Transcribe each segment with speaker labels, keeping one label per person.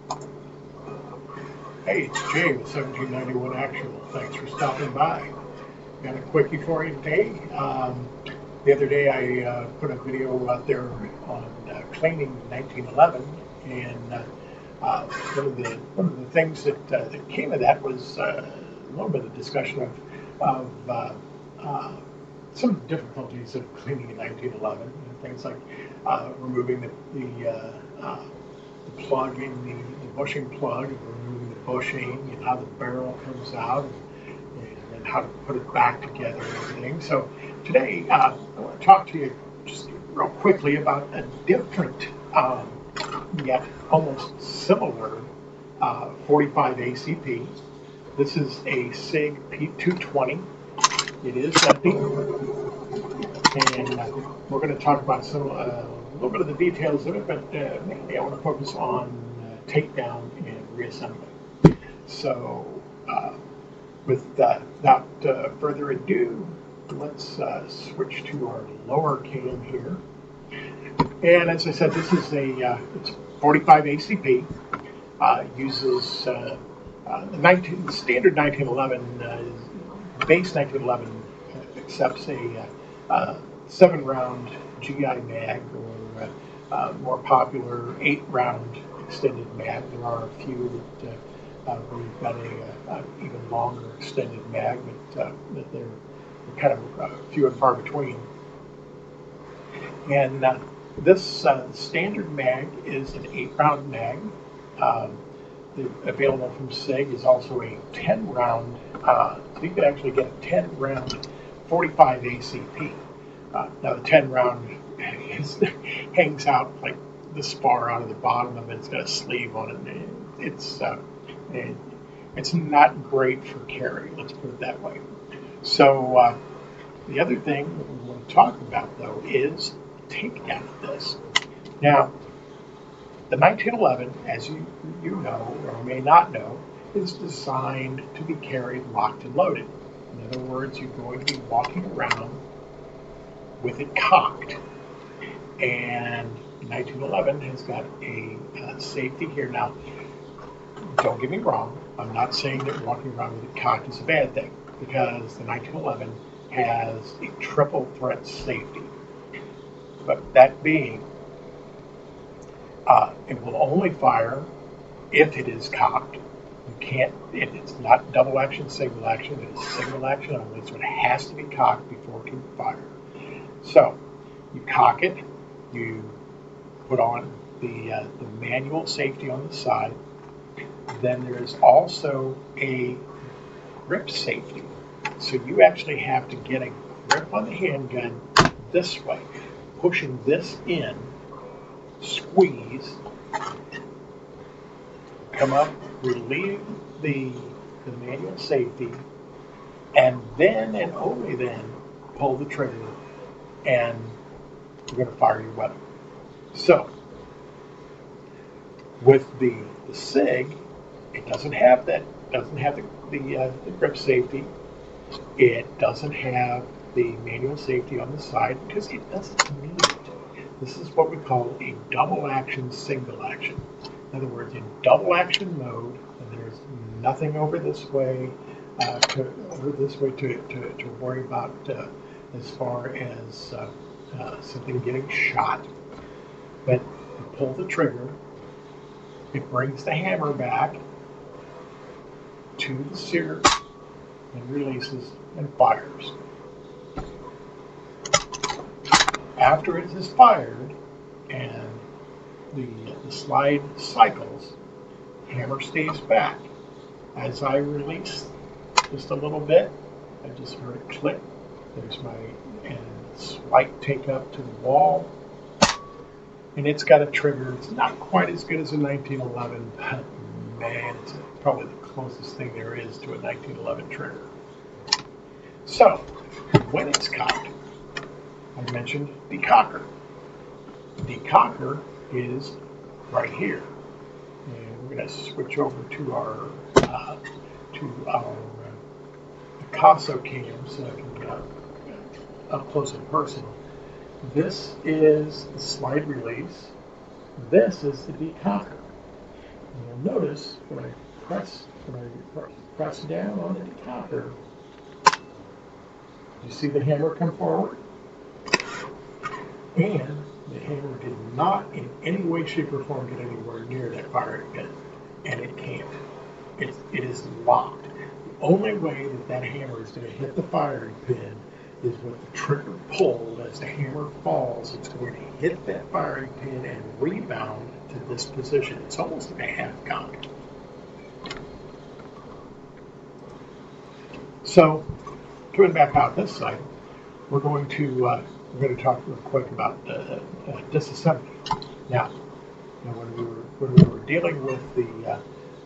Speaker 1: Hey, it's Jay with 1791 Actual. Thanks for stopping by. Got a quickie for you today. The other day I put a video out there on cleaning 1911, and one of the things that came of that was a little bit of discussion of some of the difficulties of cleaning in 1911, and things like removing the plug in the bushing plug, removing the bushing, and how the barrel comes out, and how to put it back together and everything. So today I want to talk to you just real quickly about a different yet almost similar 45 ACP. This is a SIG P220. It is empty, and we're going to talk about a little bit of the details of it, but mainly I want to focus on takedown and reassembly. So without further ado, let's switch to our lower cam here. And as I said, this is it's 45 ACP. Uses the standard 1911 base 1911 accepts a 7-round GI mag, or more popular 8-round extended mag. There are a few that we've got a even longer extended mag, but that they're kind of few and far between. And this standard mag is an 8-round mag. Available from SIG is also a 10-round, so you can actually get a 10-round 45 ACP. Now the 10-round hangs out like this far out of the bottom of it. It's got a sleeve on it. It's not great for carry, let's put it that way. So the other thing that we want to talk about, though, is takedown of this. Now, the 1911, as you know or may not know, is designed to be carried locked and loaded. In other words, you're going to be walking around with it cocked. And 1911 has got a safety here. Now, don't get me wrong, I'm not saying that walking around with it cocked is a bad thing, because the 1911 has a triple threat safety. But that being, it will only fire if it is cocked. You can't, it's not double action, single action, it is single action only, so it has to be cocked before it can fire. So, you cock it, you put on the manual safety on the side. Then there is also a grip safety. So you actually have to get a grip on the handgun this way, pushing this in, squeeze, come up, relieve the manual safety, and then and only then pull the trigger, and you're going to fire your weapon. So with the SIG, it doesn't have that. Doesn't have the grip safety. It doesn't have the manual safety on the side because it doesn't need it. This is what we call a double action, single action. In other words, in double action mode, and there's nothing over this way to worry about as far as something getting shot. But you pull the trigger, it brings the hammer back to the sear and releases and fires. After it is fired and the slide cycles, hammer stays back. As I release just a little bit, I just heard it click. There's my slight take up to the wall, and it's got a trigger. It's not quite as good as a 1911, but man, it's probably the closest thing there is to a 1911 trigger. So, when it's cocked, I mentioned decocker. Decocker is right here, and we're going to switch over to our Picasso cam so I can get up close and personal. This is the slide release. This is the decocker. And you'll notice when I press down on the topper, you see the hammer come forward, and the hammer did not in any way, shape, or form get anywhere near that firing pin, and it can't. It is locked. The only way that hammer is going to hit the firing pin is with the trigger pulled. As the hammer falls, it's going to hit that firing pin and rebound to this position. It's almost like a half cock. So, coming back out this side, we're going to talk real quick about disassembly. Now, when we were dealing with the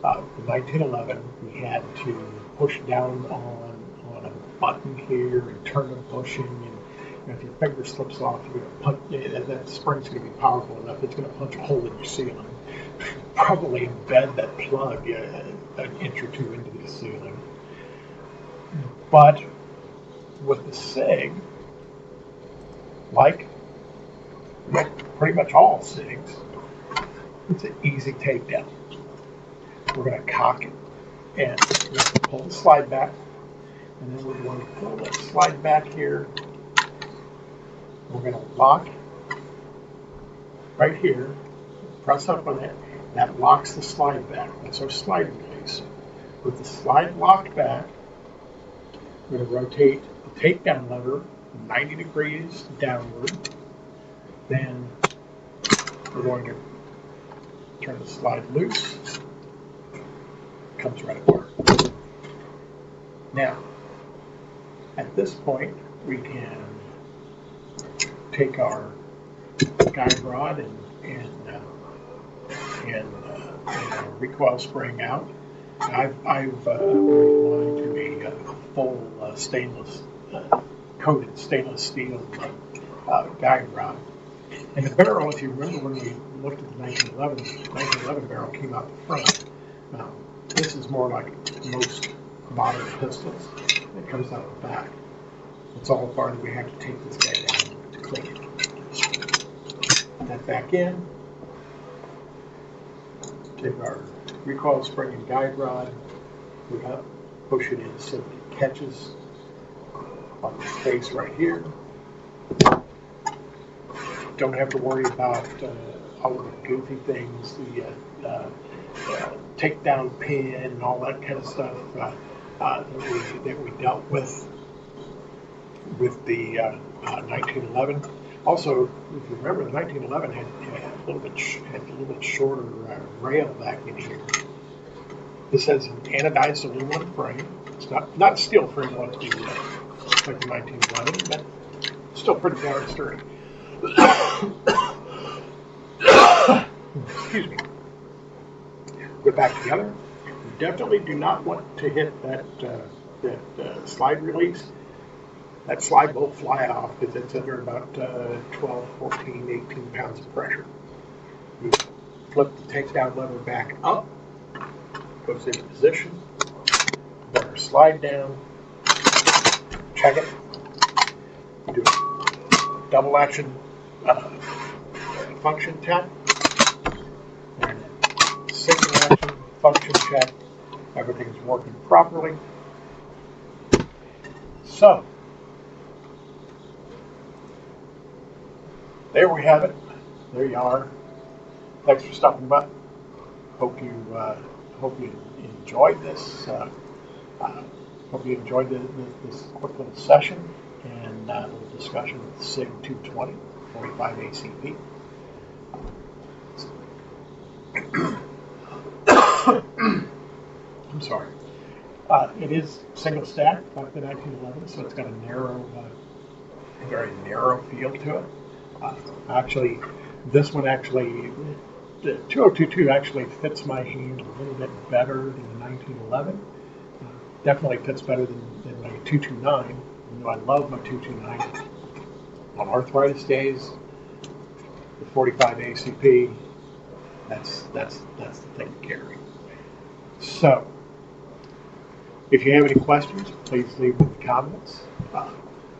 Speaker 1: 1911, we had to push down on a button here and turn the bushing, and if your finger slips off, you're going to punch. That spring's going to be powerful enough; it's going to punch a hole in your ceiling. Probably embed that plug an inch or two into the ceiling. But with the SIG, like pretty much all SIGs, it's an easy takedown. We're going to cock it, and we're going to pull the slide back, and then we're going to pull that slide back here. We're going to lock right here, press up on it, and that locks the slide back. That's our slide release. With the slide locked back, we're going to rotate the takedown lever 90 degrees downward. Then we're going to turn the slide loose. It comes right apart. Now, at this point, we can take our guide rod and recoil spring out. I've relined to a full stainless coated stainless steel guide rod. And the barrel, if you remember when we looked at the 1911 barrel came out the front. This is more like most modern pistols. It comes out the back. That's all the farther we have to take this guy down to clean it. Put that back in. Take our recoil spring and guide rod, put it up, push it in so that it catches on the face right here. Don't have to worry about all of the goofy things, the takedown pin and all that kind of stuff that we dealt with the 1911. Also, if you remember, the 1911 had a little bit shorter rail back in here. This has an anodized aluminum frame. It's not a steel frame like the 1911, but still pretty darn sturdy. Excuse me. Put it back together. You definitely do not want to hit that slide release. That slide will fly off because it's under about 12, 14, 18 pounds of pressure. You flip the takedown lever back up, goes into position, let her slide down, check it, you do a double action function check, and single action function check, everything's working properly. So, there we have it. There you are. Thanks for stopping by. Hope you enjoyed this. Hope you enjoyed this quick little session and little discussion with the SIG 220 45 ACP. I'm sorry. It is single stack like the 1911, so it's got a very narrow feel to it. Actually, this one the 2022 actually fits my hand a little bit better than the 1911. Definitely fits better than my 229. You know, I love my 229. On arthritis days, the 45 ACP, that's the thing to carry. So, if you have any questions, please leave them in the comments.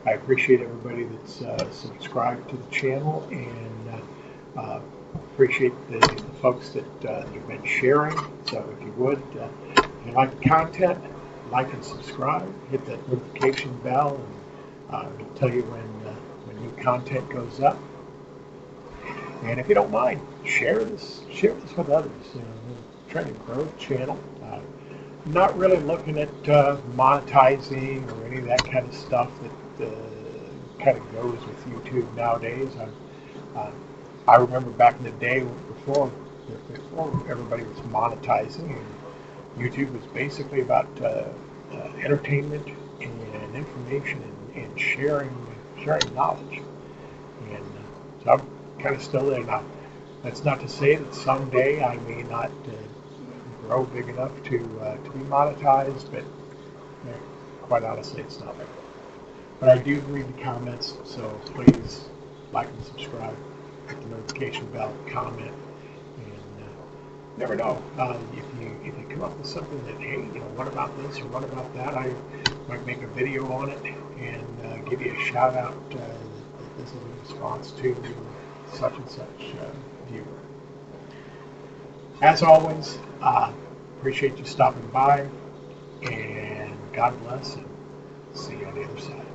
Speaker 1: I appreciate everybody that's subscribed to the channel, and Appreciate the folks that you've been sharing. So if you would, if you like the content, like and subscribe. Hit that notification bell, and it'll tell you when new content goes up. And if you don't mind, share this with others. We're trying to grow the channel. Not really looking at monetizing or any of that kind of stuff that kind of goes with YouTube nowadays. I remember back in the day before everybody was monetizing, and YouTube was basically about entertainment and information and sharing knowledge. And so I'm kind of still there now. That's not to say that someday I may not grow big enough to be monetized, but quite honestly, it's not there. But I do read the comments, so please like and subscribe, hit the notification bell, comment, and never know, if you come up with something that, hey, what about this or what about that, I might make a video on it and give you a shout out that this is in response to such and such viewer. As always, appreciate you stopping by, and God bless, and see you on the other side.